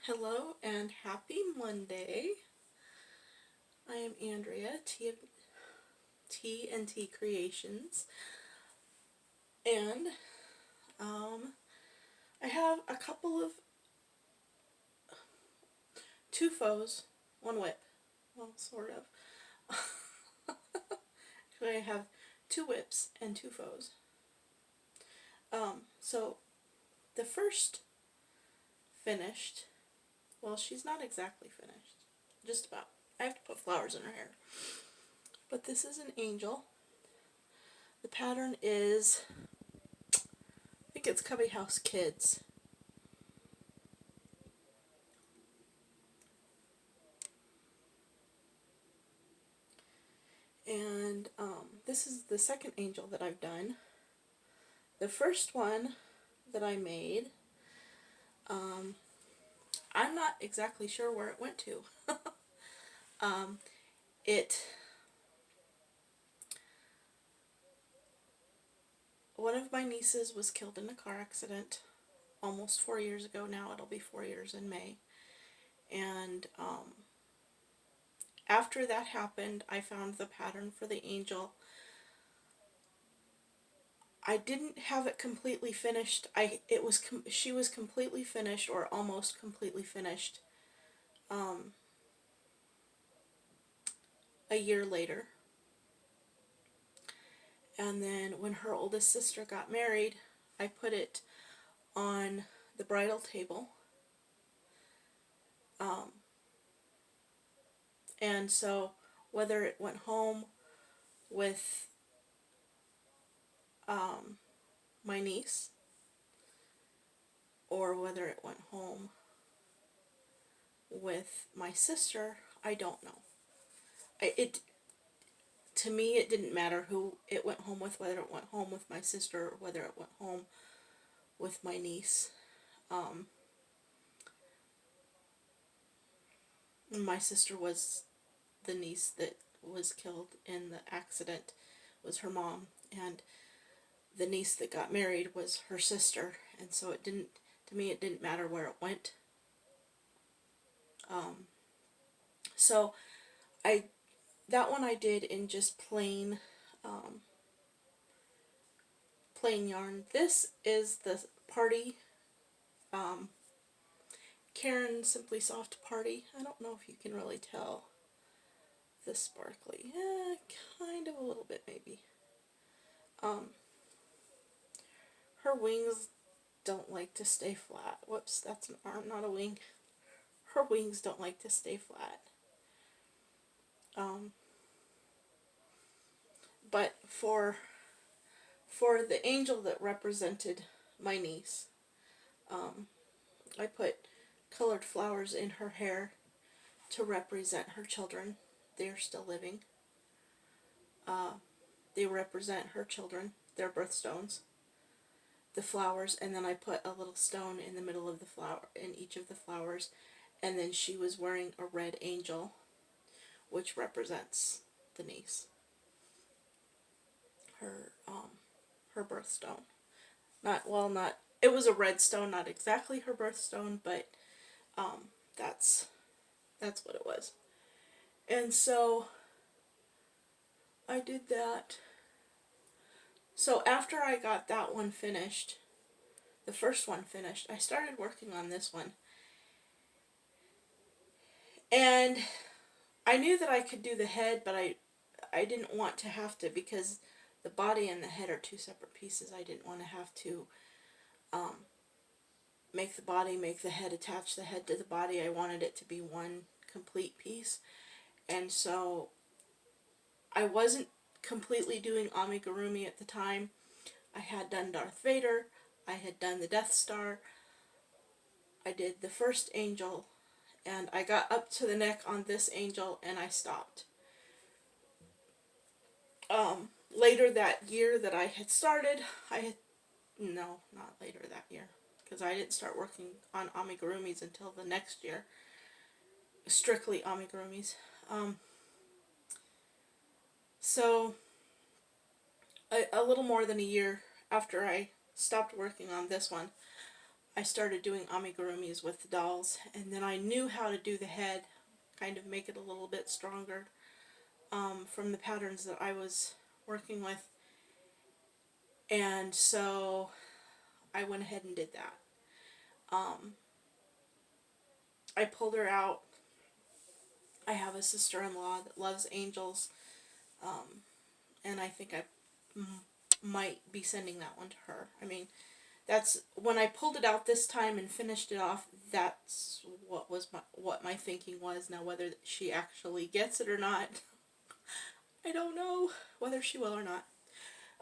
Hello and happy Monday. I am Andrea, T and T Creations, and I have a couple of two faux, one WIP. Well, sort of. Actually, I have two WIPs and two faux. So the first finished. Well, she's not exactly finished. Just about. I have to put flowers in her hair. But this is an angel. The pattern is, I think it's Cubby House Kids. And this is the second angel that I've done. The first one that I made, I'm not exactly sure where it went to. It One of my nieces was killed in a car accident almost 4 years ago now. It'll be 4 years in May. And after that happened, I found the pattern for the angel. I didn't have it completely finished. She was completely finished, or almost completely finished, a year later. And then when her oldest sister got married, I put it on the bridal table. And so whether it went home with my niece or whether it went home with my sister, I don't know. To me, it didn't matter who it went home with, whether it went home with my sister or whether it went home with my niece. My sister was the niece that was killed in the accident, was her mom, and the niece that got married was her sister, and so it didn't matter where it went. So that one I did in just plain yarn. This is the party, Karen Simply Soft Party. I don't know if you can really tell the sparkly. Kind of a little bit maybe. Her wings don't like to stay flat. Whoops, that's an arm, not a wing. Her wings don't like to stay flat. But for the angel that represented my niece, I put colored flowers in her hair to represent her children. They are still living. They represent her children, their birthstones, the flowers, and then I put a little stone in the middle of the flower, in each of the flowers, and then she was wearing a red angel, which represents the niece, her birthstone. It was a red stone, not exactly her birthstone, but that's what it was. And so I did that. So after I got that one finished, the first one finished, I started working on this one. And I knew that I could do the head, but I didn't want to have to, because the body and the head are two separate pieces. I didn't want to have to make the body, make the head, attach the head to the body. I wanted it to be one complete piece. And so I wasn't completely doing amigurumi at the time. I had done Darth Vader, I had done the Death Star, I did the first angel, and I got up to the neck on this angel and I stopped. Later that year that I had started, no, not later that year, because I didn't start working on amigurumis until the next year, strictly amigurumis. So a little more than a year after I stopped working on this one, I started doing amigurumis with the dolls, and then I knew how to do the head, kind of make it a little bit stronger from the patterns that I was working with, and so I went ahead and did that. I pulled her out. I have a sister-in-law that loves angels, and I think I might be sending that one to her. I mean, that's when I pulled it out this time and finished it off. That's what my thinking was. Now, whether she actually gets it or not, I don't know whether she will or not.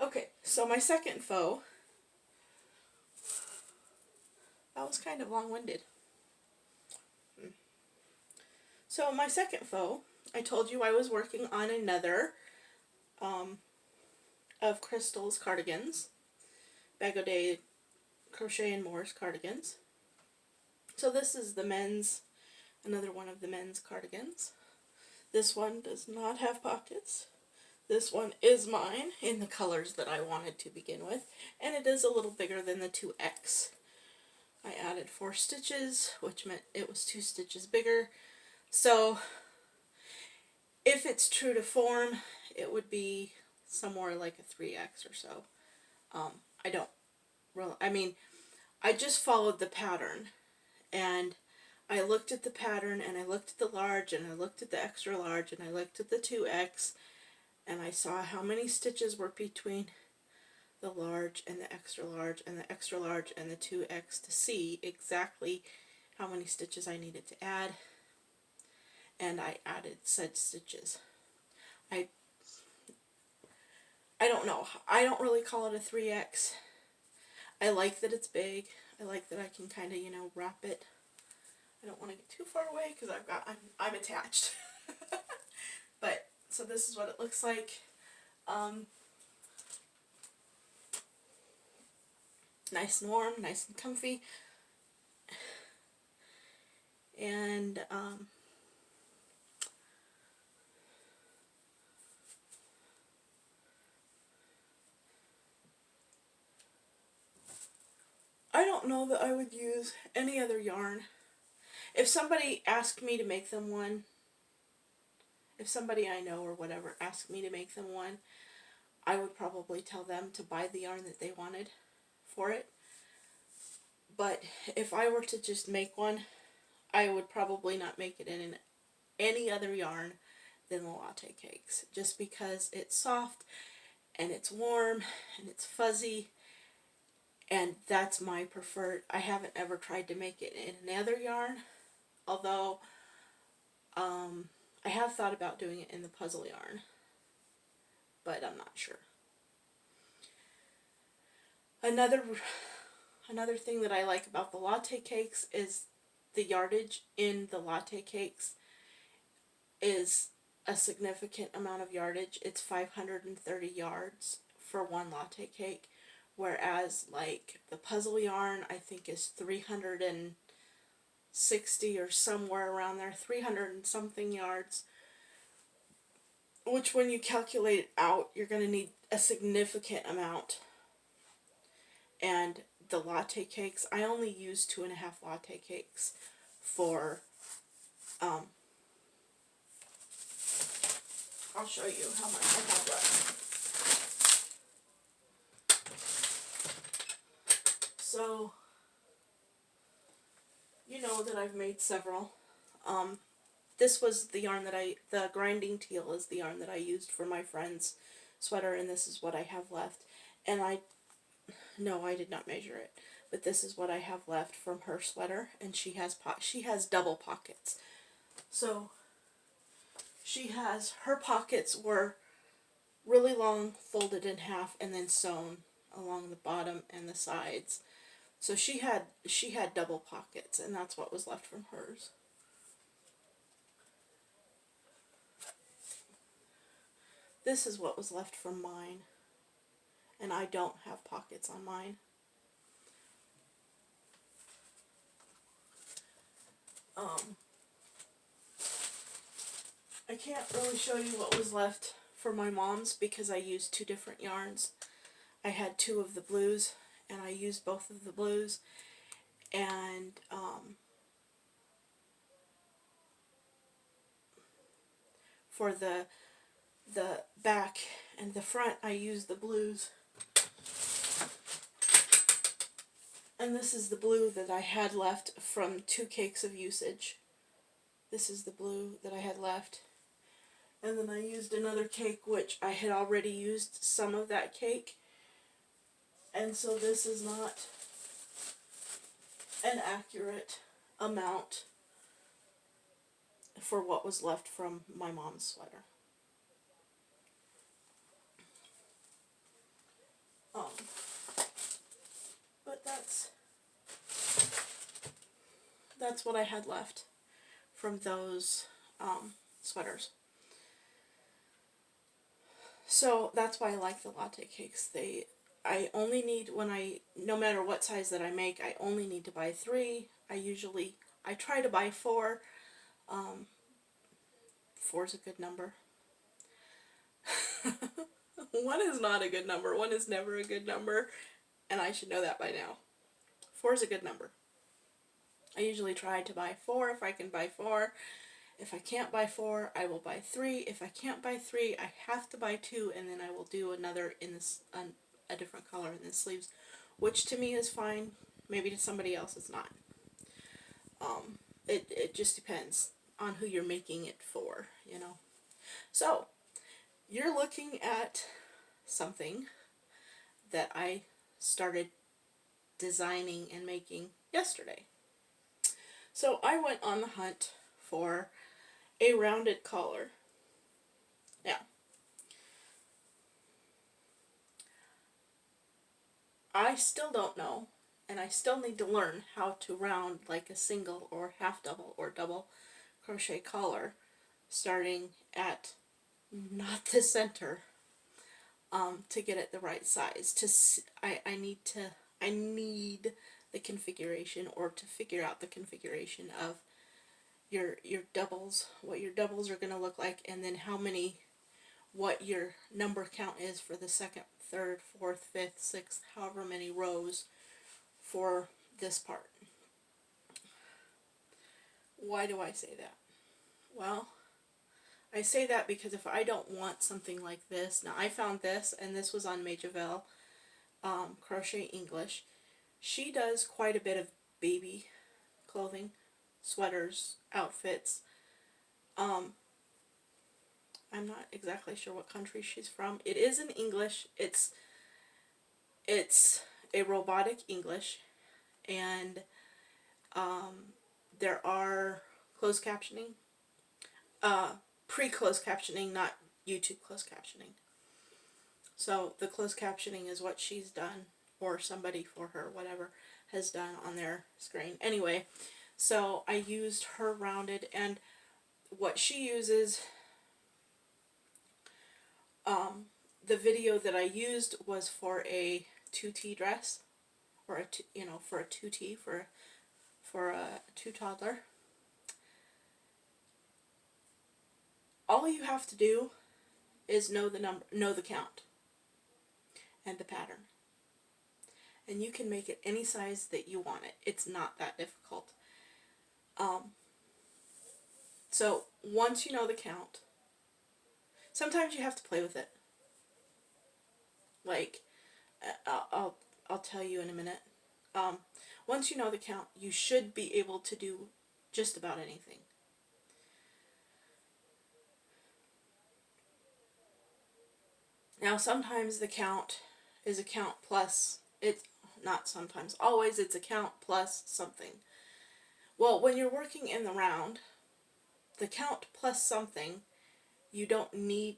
Okay, so my second faux. That was kind of long-winded. So my second faux, I told you I was working on another of Crystal's cardigans, Bag-O-Day Crochet and More's cardigans. So this is the men's, another one of the men's cardigans. This one does not have pockets. This one is mine in the colors that I wanted to begin with, and it is a little bigger than the 2X. I added 4 stitches, which meant it was 2 stitches bigger. So if it's true to form, it would be somewhere like a 3X or so. I don't really, I mean, I just followed the pattern, and I looked at the pattern, and I looked at the large, and I looked at the extra large, and I looked at the 2X, and I saw how many stitches were between the large and the extra large and the extra large and the 2X to see exactly how many stitches I needed to add, and I added said stitches. I don't know. I don't really call it a 3X. I like that it's big. I like that I can kind of, wrap it. I don't want to get too far away because I'm attached. But so this is what it looks like. Nice and warm, nice and comfy. And I don't know that I would use any other yarn. If somebody asked me to make them one, if somebody I know or whatever asked me to make them one, I would probably tell them to buy the yarn that they wanted for it. But if I were to just make one, I would probably not make it in any other yarn than the latte cakes, just because it's soft and it's warm and it's fuzzy, and that's my preferred. I haven't ever tried to make it in another yarn, although I have thought about doing it in the puzzle yarn, but I'm not sure. Another thing that I like about the latte cakes is the yardage in the latte cakes is a significant amount of yardage. It's 530 yards for one latte cake, whereas like the puzzle yarn I think is 360 or somewhere around there, 300 and something yards, which when you calculate it out, you're going to need a significant amount. And the latte cakes, I only use 2.5 latte cakes for, I'll show you how much I have left. So, you know that I've made several. This was the yarn that the grinding teal is the yarn that I used for my friend's sweater, and this is what I have left. And no, I did not measure it, but this is what I have left from her sweater, and she has double pockets. So her pockets were really long, folded in half, and then sewn along the bottom and the sides. So she had double pockets, and that's what was left from hers. This is what was left from mine, and I don't have pockets on mine. I can't really show you what was left for my mom's because I used 2 different yarns. I had 2 of the blues, and I used both of the blues, And for the back and the front, I used the blues. And this is the blue that I had left from 2 cakes of usage. This is the blue that I had left. And then I used another cake, which I had already used some of that cake. And so this is not an accurate amount for what was left from my mom's sweater. But that's what I had left from those sweaters. So that's why I like the latte cakes. I only need, no matter what size that I make, I only need to buy 3. I try to buy 4. 4 is a good number. 1 is not a good number. 1 is never a good number, and I should know that by now. 4 is a good number. I usually try to buy 4 if I can buy 4. If I can't buy 4, I will buy 3. If I can't buy 3, I have to buy 2, and then I will do another in this a different color in the sleeves, which to me is fine. Maybe to somebody else it's not. It just depends on who you're making it for, you know. So you're looking at something that I started designing and making yesterday. So I went on the hunt for a rounded collar. Now, I still don't know, and I still need to learn how to round like a single or half double or double crochet collar, starting at not the center, to get it the right size. I need the configuration, or to figure out the configuration of your doubles, what your doubles are going to look like, and then what your number count is for the second, third, fourth, fifth, sixth, however many rows for this part. Why do I say that? Well, I say that because if I don't want something like this, now I found this, and this was on Majavelle, Crochet English. She does quite a bit of baby clothing, sweaters, outfits. I'm not exactly sure what country she's from. It is in English. It's a robotic English, and there are closed captioning, pre-closed captioning, not YouTube closed captioning. So the closed captioning is what she's done, or somebody for her, whatever, has done on their screen. Anyway, so I used her rounded, and what she uses, the video that I used was for a 2T dress, or for a 2T, for a 2 toddler. All you have to do is know the count, and the pattern. And you can make it any size that you want it. It's not that difficult. So once you know the count, sometimes you have to play with it. Like, I'll tell you in a minute. Once you know the count, you should be able to do just about anything. Now, sometimes the count is a count plus, it's not sometimes, always it's a count plus something. Well, when you're working in the round, the count plus something, you don't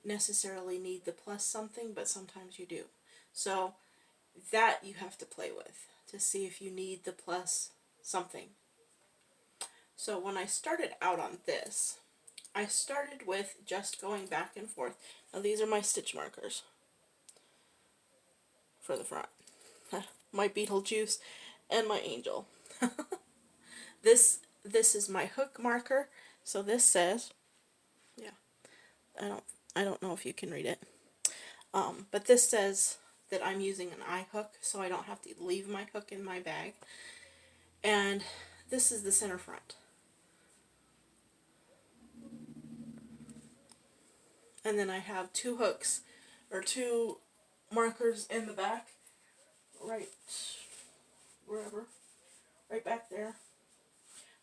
necessarily need the plus something, but sometimes you do. So that you have to play with to see if you need the plus something. So when I started out on this, I started with just going back and forth. Now these are my stitch markers for the front. My Beetlejuice and my angel. This is my hook marker. So this says, yeah, I don't know if you can read it. But this says that I'm using an eye hook, so I don't have to leave my hook in my bag. and this is the center front. And then I have two hooks, or two markers in the back, right wherever, right back there,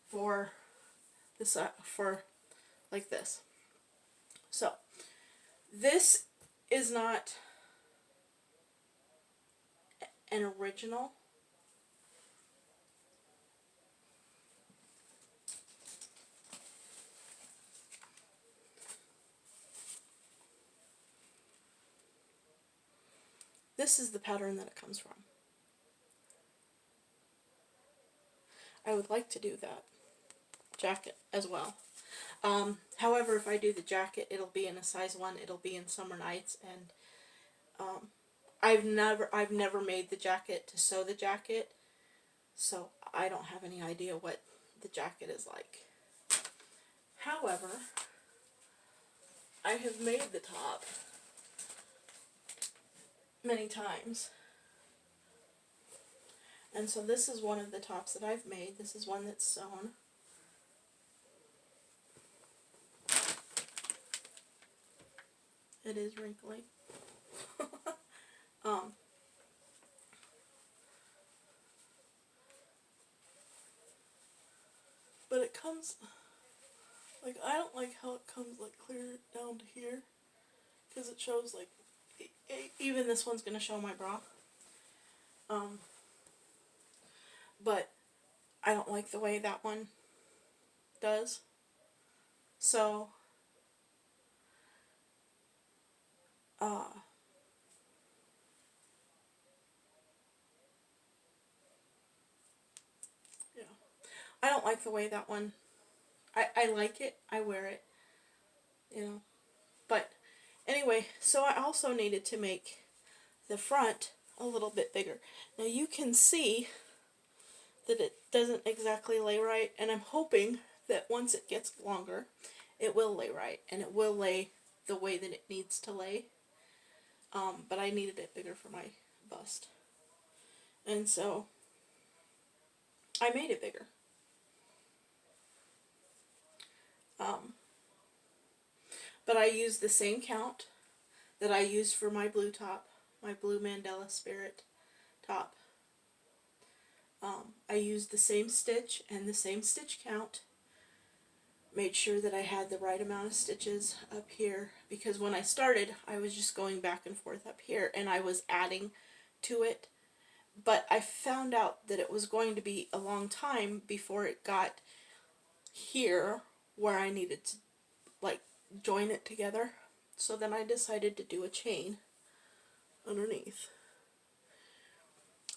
for this, for like this. So this is not an original. This is the pattern that it comes from. I would like to do that jacket as well. However, if I do the jacket, it'll be in a size 1. It'll be in Summer Nights, and I've never made the jacket to sew the jacket, so I don't have any idea what the jacket is like. However, I have made the top many times. And so this is one of the tops that I've made. This is one that's sewn. It is wrinkly. But it comes, like, I don't like how it comes, like, clear down to here, because it shows, like, even this one's going to show my bra. But I don't like the way that one does. So, yeah. I don't like the way that one, I like it, I wear it, you know. But anyway, so I also needed to make the front a little bit bigger. Now you can see that it doesn't exactly lay right, and I'm hoping that once it gets longer, it will lay right, and it will lay the way that it needs to lay. But I needed it bigger for my bust. And so I made it bigger. But I used the same count that I used for my blue top, my blue Mandela Spirit top. I used the same stitch and the same stitch count. Made sure that I had the right amount of stitches up here, because when I started I was just going back and forth up here and I was adding to it, but I found out that it was going to be a long time before it got here where I needed to, like, join it together. So then I decided to do a chain underneath.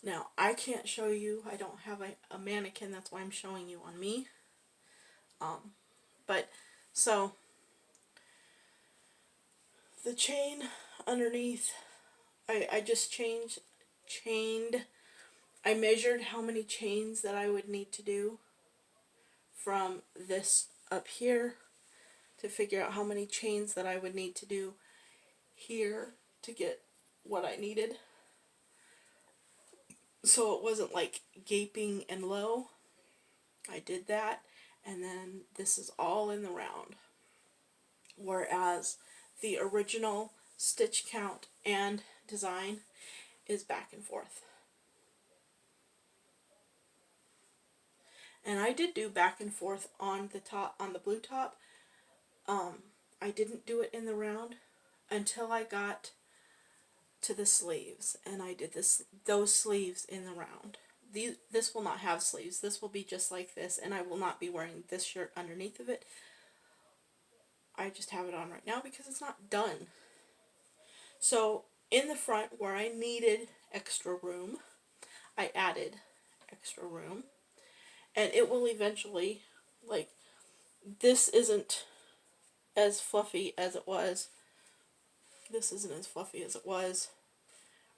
Now I can't show you, I don't have a mannequin, that's why I'm showing you on me. But so the chain underneath, I just chained. I measured how many chains that I would need to do from this up here to figure out how many chains that I would need to do here to get what I needed. So it wasn't like gaping and low. I did that, and then this is all in the round. Whereas the original stitch count and design is back and forth. And I did do back and forth on the top, on the blue top. I didn't do it in the round until I got to the sleeves, and I did those sleeves in the round. This will not have sleeves. This will be just like this, and I will not be wearing this shirt underneath of it. I just have it on right now because it's not done. So in the front where I needed extra room, I added extra room, and it will eventually, like, this isn't as fluffy as it was. This isn't as fluffy as it was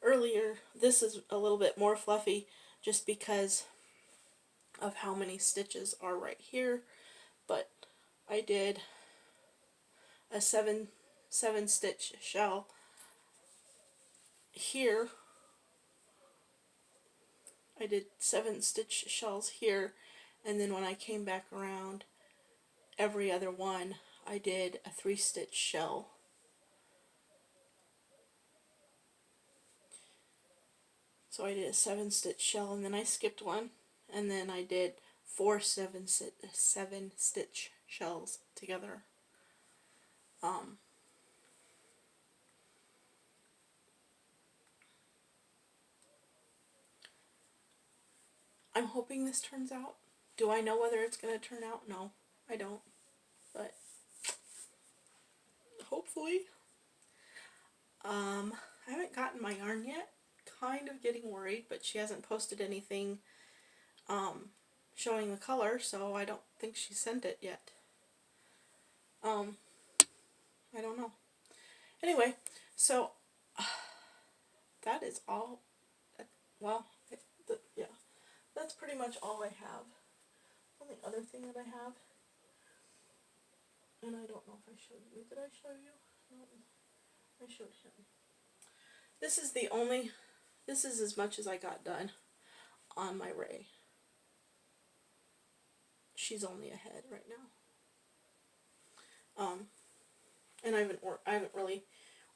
earlier. This is a little bit more fluffy just because of how many stitches are right here. But I did a seven stitch shell here. I did 7 stitch shells here, and then when I came back around, every other one I did a 3-stitch shell. So I did a 7-stitch shell, and then I skipped one, and then I did 4 7-stitch shells together. I'm hoping this turns out. Do I know whether it's going to turn out? No, I don't. But hopefully. I haven't gotten my yarn yet. Kind of getting worried, but she hasn't posted anything showing the color, so I don't think she sent it yet. I don't know. Anyway, so that is all. Well, yeah, that's pretty much all I have. Only other thing that I have, and I don't know if I showed you. Did I show you? No, I showed him. This is as much as I got done on my Ray. She's only ahead right now. And I haven't really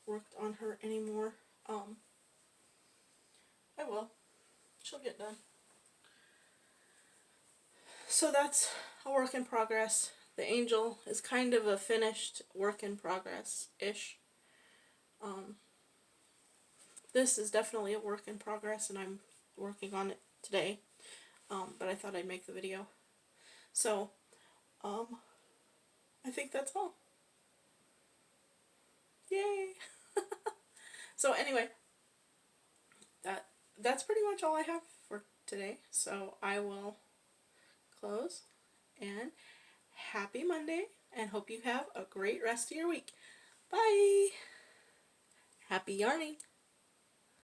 worked on her anymore. I will. She'll get done. So that's a work in progress. The angel is kind of a finished work in progress-ish. This is definitely a work in progress, and I'm working on it today. But I thought I'd make the video. So, I think that's all. Yay! So anyway, that's pretty much all I have for today. So I will close, and happy Monday, and hope you have a great rest of your week. Bye! Happy yarning!